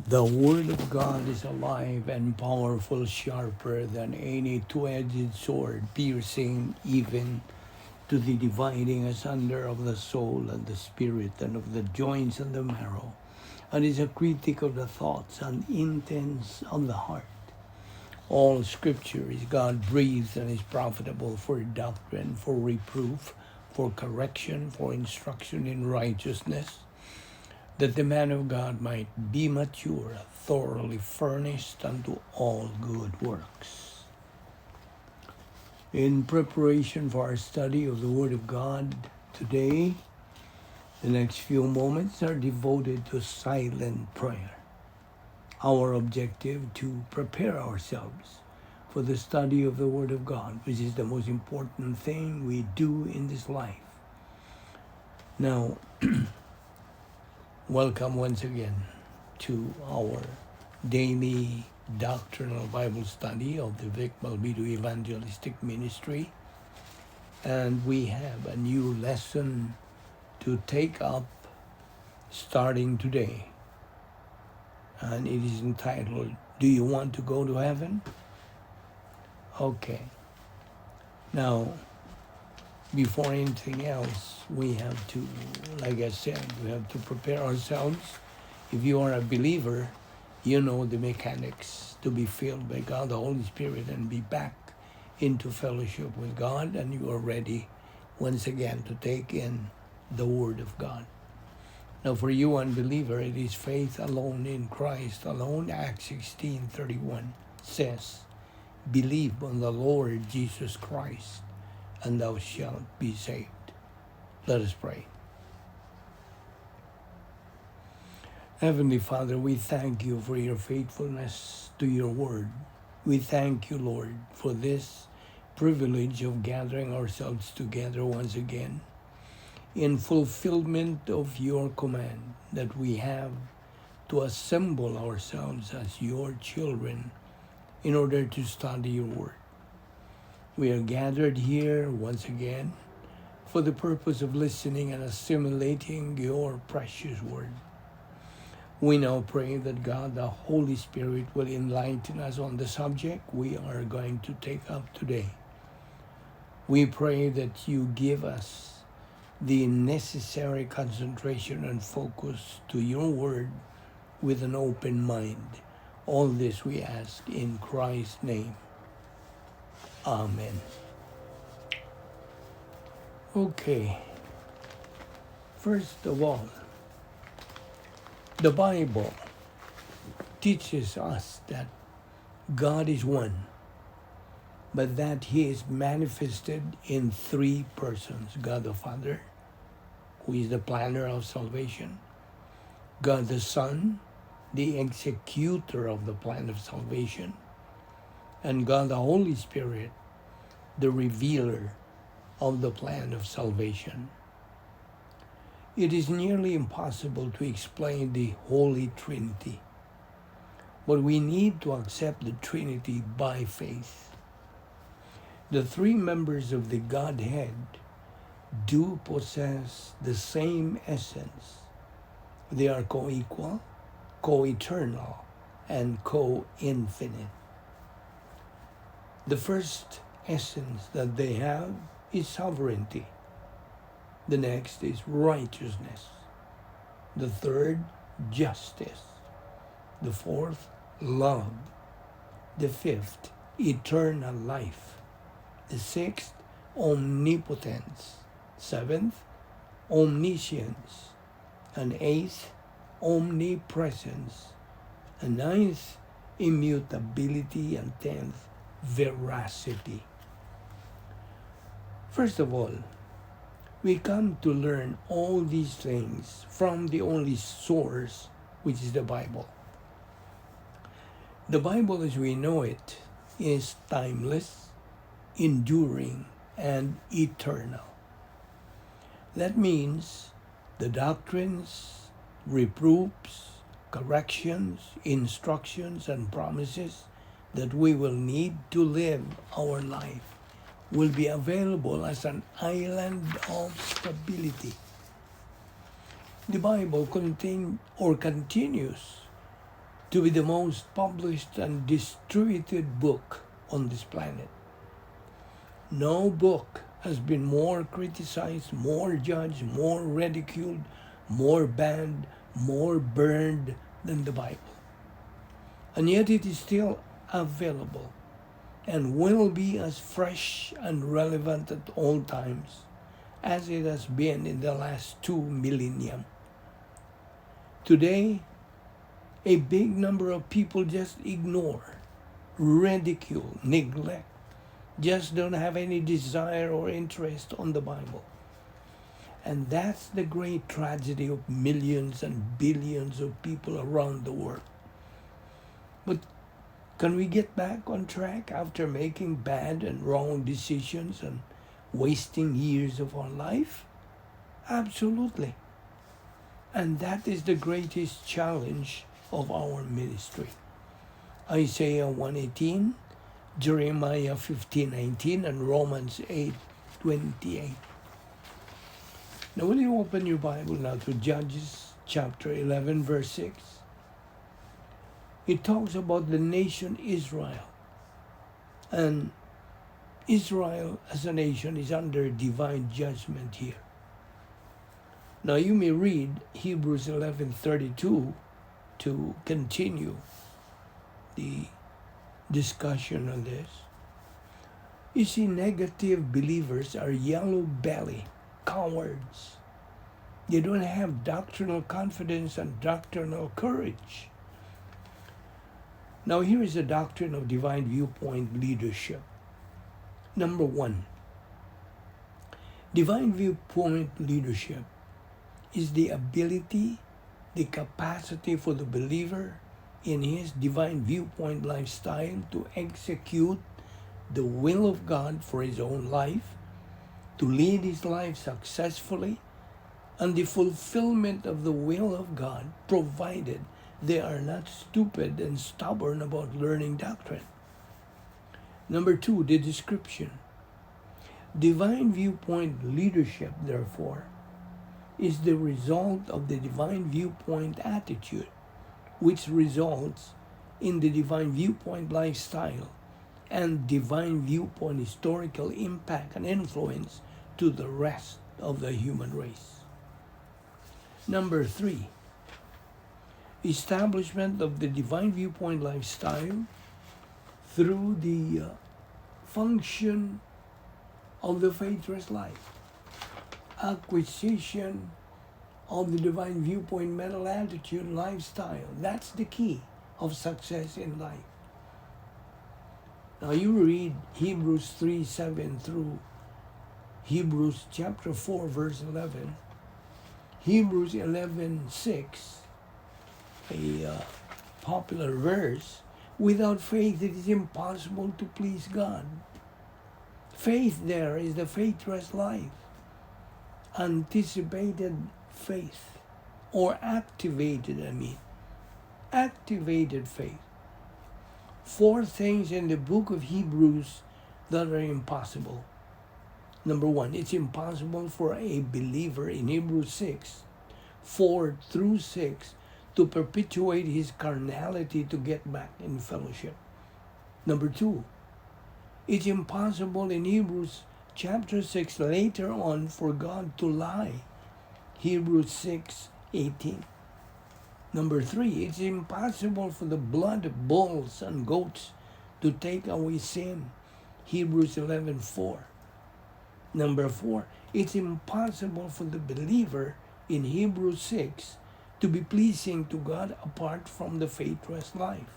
The Word of God is alive and powerful, sharper than any two-edged sword, piercing even to the dividing asunder of the soul and the spirit and of the joints and the marrow, and is a critic of the thoughts and intents of the heart. All Scripture is God-breathed and is profitable for doctrine, for reproof, for correction, for instruction in righteousness, that the man of God might be mature, thoroughly furnished unto all good works. In preparation for our study of the Word of God today, the next few moments are devoted to silent prayer. Our objective to prepare ourselves for the study of the Word of God, which is the most important thing we do in this life. Now, welcome once again to our daily doctrinal Bible study of the Vic Balbido Evangelistic Ministry. And we have a new lesson to take up starting today. And it is entitled, Do You Want to Go to Heaven? Okay. Now, before anything else, we have to, like I said, we have to prepare ourselves. If you are a believer, you know the mechanics to be filled by God, the Holy Spirit, and be back into fellowship with God, and you are ready once again to take in the Word of God. Now, for you unbeliever, it is faith alone in Christ alone. Acts 16:31 says, Believe on the Lord Jesus Christ, and thou shalt be saved. Let us pray. Heavenly Father, we thank you for your faithfulness to your word. We thank you, Lord, for this privilege of gathering ourselves together once again in fulfillment of your command that we have to assemble ourselves as your children in order to study your word. We are gathered here once again for the purpose of listening and assimilating your precious word. We now pray that God, the Holy Spirit, will enlighten us on the subject we are going to take up today. We pray that you give us the necessary concentration and focus to your word with an open mind. All this we ask in Christ's name. Amen. Okay. First of all, the Bible teaches us that God is one, but that He is manifested in three persons. God the Father, who is the planner of salvation. God the Son, the executor of the plan of salvation. And God the Holy Spirit, the revealer of the plan of salvation. It is nearly impossible to explain the Holy Trinity, but we need to accept the Trinity by faith. The three members of the Godhead do possess the same essence. They are co-equal, co-eternal, and co-infinite. The first essence that they have is sovereignty. The next is righteousness. The third, justice. The fourth, love. The fifth, eternal life. The sixth, omnipotence. Seventh, omniscience. And eighth, omnipresence. And ninth, immutability. And tenth, veracity. First of all, we come to learn all these things from the only source, which is the Bible. The Bible as we know it is timeless, enduring, and eternal. That means the doctrines, reproofs, corrections, instructions, and promises that we will need to live our life will be available as an island of stability. The Bible continues to be the most published and distributed book on this planet. No book has been more criticized, more judged, more ridiculed, more banned, more burned than the Bible. And yet it is still available and will be as fresh and relevant at all times as it has been in the last 2 millennia. Today, a big number of people just ignore, ridicule, neglect, just don't have any desire or interest on the Bible. And that's the great tragedy of millions and billions of people around the world. But can we get back on track after making bad and wrong decisions and wasting years of our life? Absolutely. And that is the greatest challenge of our ministry. Isaiah 1:18, Jeremiah 15:19, and Romans 8:28. Now will you open your Bible now to Judges chapter 11 verse 6? It talks about the nation Israel. And Israel as a nation is under divine judgment here. Now you may read Hebrews 11:32 to continue the discussion on this. You see, negative believers are yellow belly, cowards. They don't have doctrinal confidence and doctrinal courage. Now here is a doctrine of divine viewpoint leadership. Number one, divine viewpoint leadership is the ability, the capacity for the believer in his divine viewpoint lifestyle to execute the will of God for his own life, to lead his life successfully, and the fulfillment of the will of God, provided they are not stupid and stubborn about learning doctrine. Number two, the description. Divine viewpoint leadership, therefore, is the result of the divine viewpoint attitude, which results in the divine viewpoint lifestyle and divine viewpoint historical impact and influence to the rest of the human race. Number three, establishment of the divine viewpoint lifestyle through the function of the faith-rest life. Acquisition of the divine viewpoint mental attitude lifestyle. That's the key of success in life. Now you read Hebrews 3:7 through Hebrews chapter 4 verse 11. Hebrews 11:6, a popular verse. Without faith it is impossible to please God. Faith there is the faith-rest life. Anticipated faith, or activated faith. 4 things in the book of Hebrews that are impossible. Number 1, it's impossible for a believer in Hebrews 6:4 through 6 to perpetuate his carnality to get back in fellowship. Number 2, it's impossible in Hebrews chapter 6 later on for God to lie. Hebrews 6:18. Number 3, it's impossible for the blood of bulls and goats to take away sin. Hebrews 11:4. Number 4, it's impossible for the believer in Hebrews 6 to be pleasing to God apart from the faith-rest life.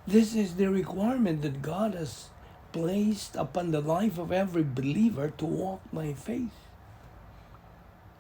This is the requirement that God has placed upon the life of every believer to walk by faith.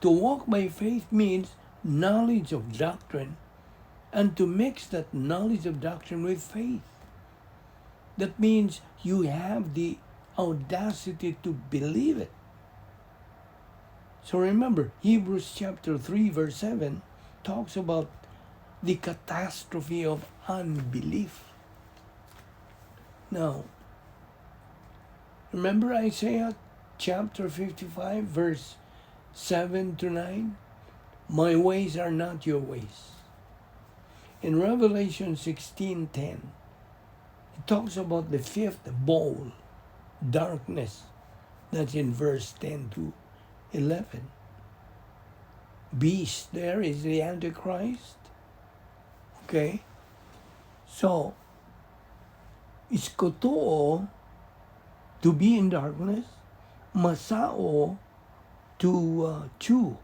To walk by faith means knowledge of doctrine, and to mix that knowledge of doctrine with faith. That means you have the audacity to believe it. So remember, Hebrews chapter 3 verse 7 talks about the catastrophe of unbelief. Now, remember Isaiah chapter 55 verse 7 to 9? My ways are not your ways. In Revelation 16:10, it talks about the fifth bowl, darkness. That's in verse 10 to 11. Beast there is the Antichrist. Okay? So, it's kotoo to be in darkness, masao to chew,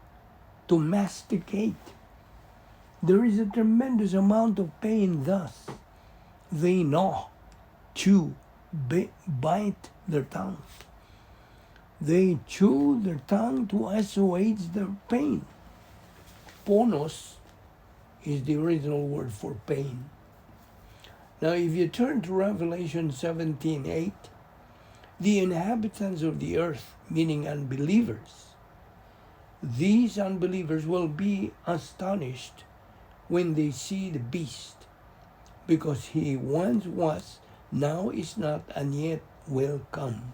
to masticate. There is a tremendous amount of pain thus. They gnaw, chew, bite their tongue. They chew their tongue to assuage their pain. Ponos is the original word for pain. Now, if you turn to Revelation 17:8, the inhabitants of the earth, meaning unbelievers, these unbelievers will be astonished when they see the beast, because he once was, now is not, and yet will come.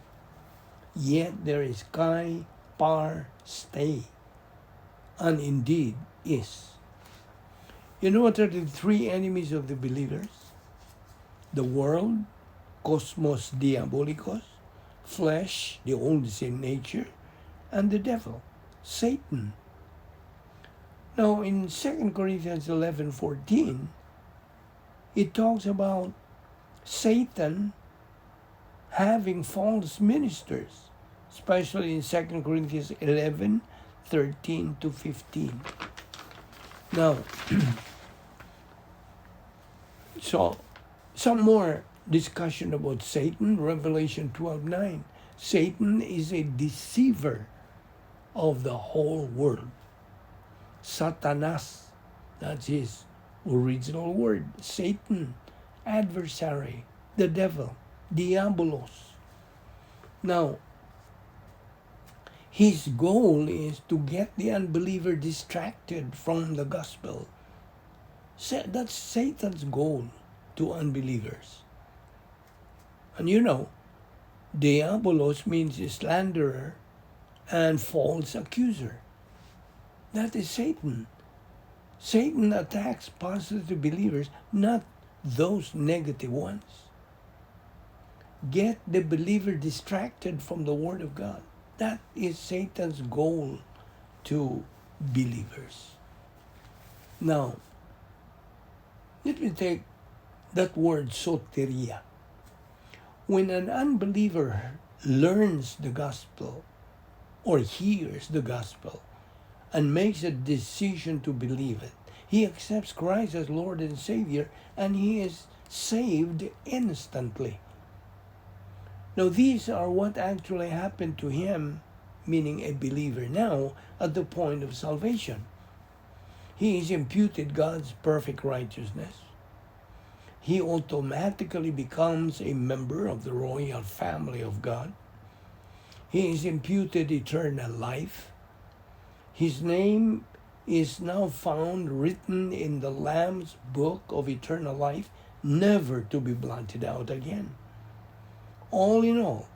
Yet there is kai, par, stay, and indeed is. You know what are the three enemies of the believers? The world, cosmos diabolicos, flesh, the old sin nature, and the devil, Satan. Now in 2 Corinthians 11:14, it talks about Satan having false ministers, especially in 2 Corinthians 11:13 to 15. Now, so some more discussion about Satan, Revelation 12:9. Satan is a deceiver of the whole world. Satanas, that's his original word. Satan, adversary, the devil, diabolos. Now, his goal is to get the unbeliever distracted from the gospel. That's Satan's goal to unbelievers. And you know, diabolos means slanderer and false accuser. That is Satan. Satan attacks positive believers, not those negative ones. Get the believer distracted from the Word of God. That is Satan's goal to believers. Now, let me take that word soteria. When an unbeliever learns the gospel or hears the gospel and makes a decision to believe it, he accepts Christ as Lord and Savior, and he is saved instantly. Now, these are what actually happened to him, meaning a believer now, at the point of salvation. He is imputed God's perfect righteousness. He automatically becomes a member of the royal family of God. He is imputed eternal life. His name is now found written in the Lamb's book of eternal life, never to be blotted out again. All in all,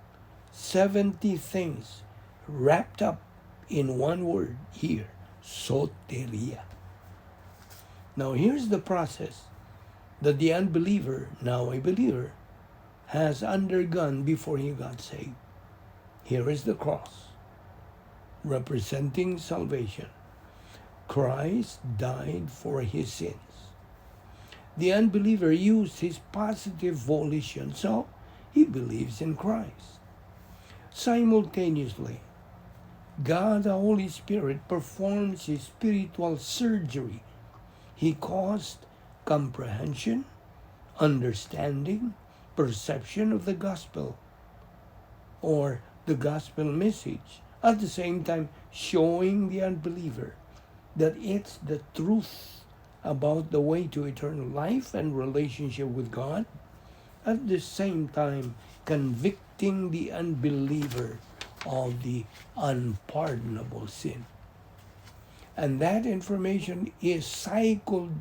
70 things wrapped up in one word here, soteria. Now here's the process that the unbeliever, now a believer, has undergone before he got saved. Here is the cross, representing salvation. Christ died for his sins. The unbeliever used his positive volition, so he believes in Christ. Simultaneously, God the Holy Spirit performs his spiritual surgery. He caused comprehension, understanding, perception of the gospel or the gospel message, at the same time showing the unbeliever that it's the truth about the way to eternal life and relationship with God, at the same time convicting the unbeliever of the unpardonable sin. And that information is cycled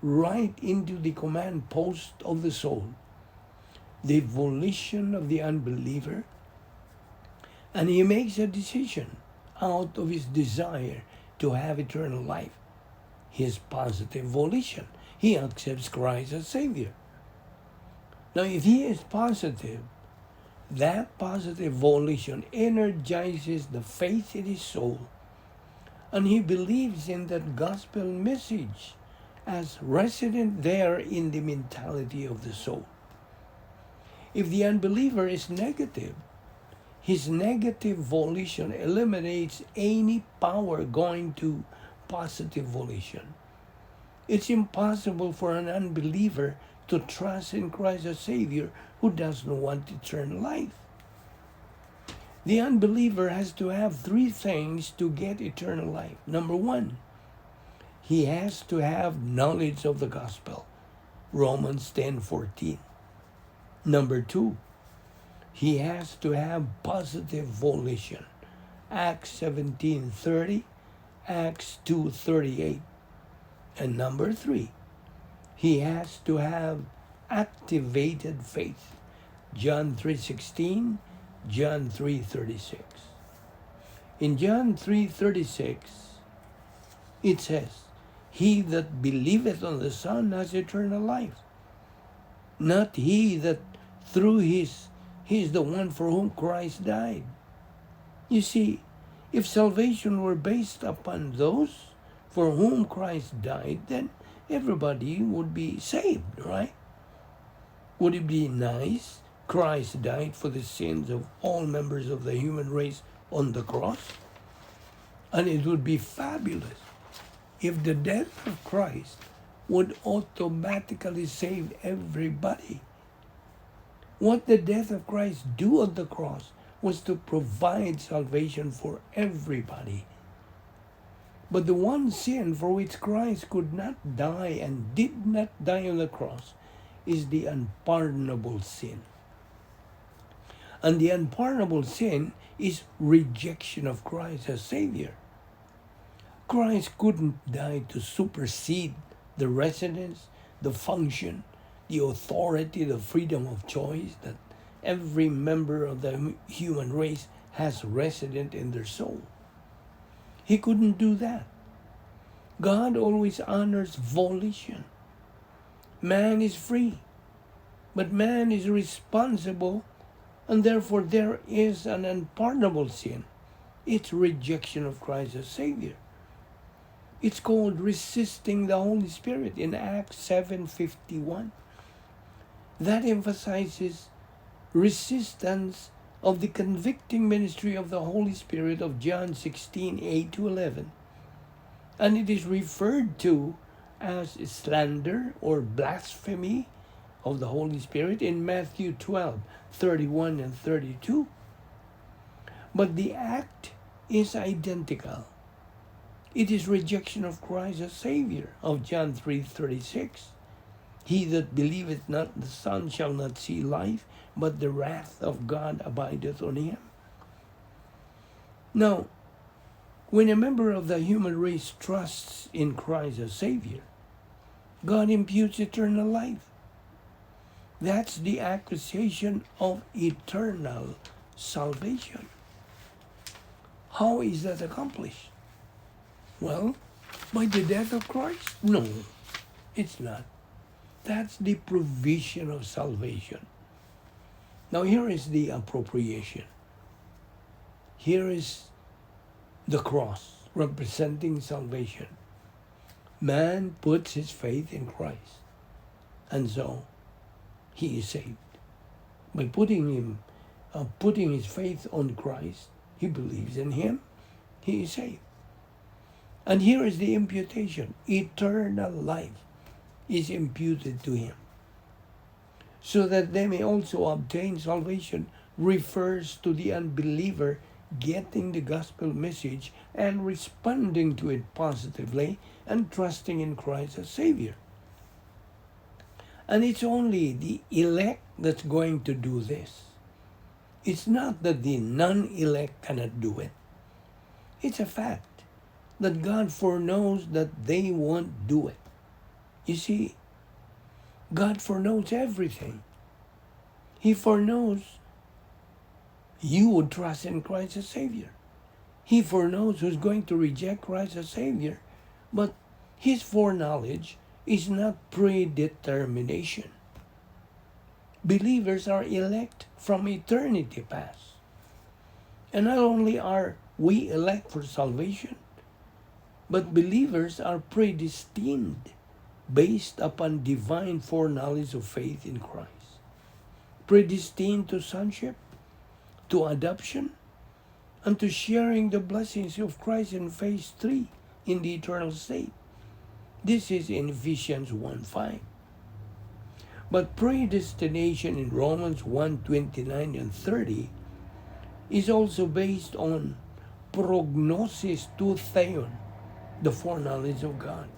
right into the command post of the soul, the volition of the unbeliever, and he makes a decision out of his desire to have eternal life. his positive volition. He accepts Christ as Savior. Now, if he is positive, that positive volition energizes the faith in his soul, and he believes in that gospel message as resident there in the mentality of the soul. If the unbeliever is negative, his negative volition eliminates any power going to positive volition. It's impossible for an unbeliever to trust in Christ as Savior who doesn't want eternal life. The unbeliever has to have three things to get eternal life. Number one, he has to have knowledge of the gospel. Romans 10:14. Number two, he has to have positive volition. Acts 17:30, Acts 2:38. And number three, he has to have activated faith. John 3:16, John 3:36. In John 3:36, it says, "He that believeth on the Son has eternal life, not he that through he is the one for whom Christ died." You see, if salvation were based upon those for whom Christ died, then everybody would be saved, right? Would it be nice? Christ died for the sins of all members of the human race on the cross. And it would be fabulous if the death of Christ would automatically save everybody. What the death of Christ do on the cross was to provide salvation for everybody. But the one sin for which Christ could not die and did not die on the cross is the unpardonable sin. And the unpardonable sin is rejection of Christ as Savior. Christ couldn't die to supersede the residence, the function, the authority, the freedom of choice that every member of the human race has resident in their soul. He couldn't do that. God always honors volition. Man is free, but man is responsible, and therefore there is an unpardonable sin. It's rejection of Christ as Savior. It's called resisting the Holy Spirit in Acts 7:51. That emphasizes resistance of the convicting ministry of the Holy Spirit of John 16:8-11. And it is referred to as slander or blasphemy of the Holy Spirit in Matthew 12:31 and 32. But the act is identical. It is rejection of Christ as Savior of John 3:36. He that believeth not the Son shall not see life, but the wrath of God abideth on him. Now, when a member of the human race trusts in Christ as Savior, God imputes eternal life. That's the accusation of eternal salvation. How is that accomplished? Well, by the death of Christ? No, it's not. That's the provision of salvation. Now here is the appropriation. Here is the cross representing salvation. Man puts his faith in Christ, and so he is saved. By putting his faith on Christ, he believes in him, he is saved. And here is the imputation. Eternal life is imputed to him, so that they may also obtain salvation, refers to the unbeliever getting the gospel message and responding to it positively and trusting in Christ as Savior. And it's only the elect that's going to do this. It's not that the non-elect cannot do it. It's a fact that God foreknows that they won't do it. You see, God foreknows everything. He foreknows you would trust in Christ as Savior. He foreknows who's going to reject Christ as Savior. But His foreknowledge is not predetermination. Believers are elect from eternity past. And not only are we elect for salvation, but believers are predestined based upon divine foreknowledge of faith in Christ. Predestined to sonship, to adoption, and to sharing the blessings of Christ in phase 3 in the eternal state. This is in Ephesians 1:5. But predestination in Romans 1:29 and 30 is also based on prognosis to theon, the foreknowledge of God.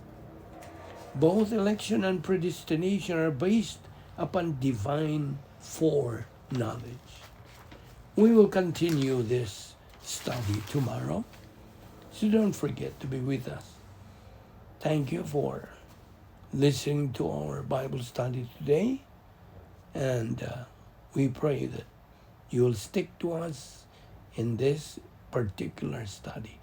Both election and predestination are based upon divine foreknowledge. We will continue this study tomorrow, so don't forget to be with us. Thank you for listening to our Bible study today, and we pray that you will stick to us in this particular study.